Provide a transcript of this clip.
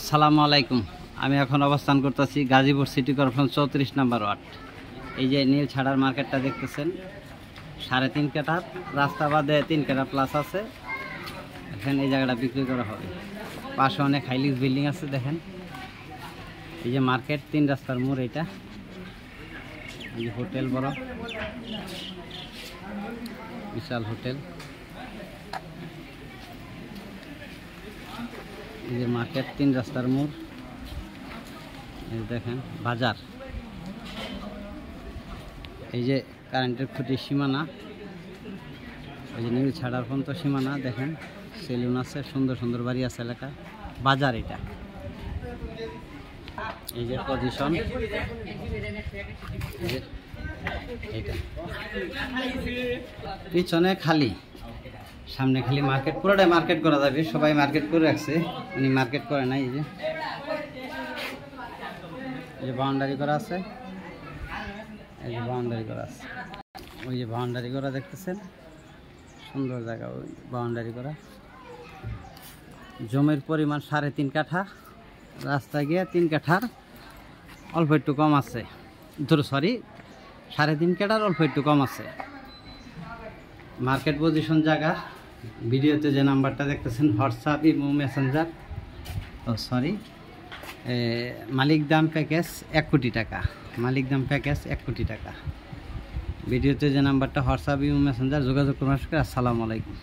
আসসালামু আলাইকুম। আমি এখন অবস্থান করতেছি গাজীপুর সিটি কর্পোরেশন 34 নম্বর ওয়ার্ড। এই যে নীল ছাড়ার মার্কেটটা দেখতেছেন, 3.5 কাঠার রাস্তা বাদে 3 কাঠা প্লাস আছে। এখানে এই জায়গাটা বিক্রি করা হবে। পাশে অনেক হাইলিক্স বিল্ডিং আছে। দেখেন এই যে মার্কেট, 3 রাস্তার মোড়। এটা এই যে হোটেল, বড় বিশাল হোটেল। এই যে মার্কেট, 3 রাস্তার মোড়। এই দেখেন বাজার। এই যে কারেন্টের খুঁটির সীমানা, এই যে নীল ছাড়ার পর্যন্ত সীমানা। দেখেন সেলুন আছে, সুন্দর সুন্দর বাড়ি আছে এলাকায়। বাজার এটা। এই যে পজিশন, এইটা পিছনে খালি, সামনে খালি মার্কেট। পুরোটাই মার্কেট করা যাবে, সবাই মার্কেট করে রাখছে, উনি মার্কেট করে নাই। এই যে বাউন্ডারি করা আছে, এই যে বাউন্ডারি করা আছে, ওই যে বাউন্ডারি করা দেখতেছেন, সুন্দর জায়গা। ওই বাউন্ডারি করা। জমির পরিমাণ 3.5 কাঠা, রাস্তা গিয়ে 3 কাঠার অল্প একটু কম আছে। সরি, 3.5 কাঠার অল্প একটু কম আছে। মার্কেট পজিশন জায়গা। ভিডিওতে যে নাম্বারটা দেখতেছেন, হোয়াটসঅ্যাপ, ইমো, মেসেঞ্জার, মালিক দাম প্যাকেজ 1 কোটি টাকা। মালিক দাম প্যাকেজ 1 কোটি টাকা। ভিডিওতে যে নাম্বারটা, হোয়াটসঅ্যাপ, ইমো, মেসেঞ্জার যোগাযোগ করুন। আসসালামু আলাইকুম।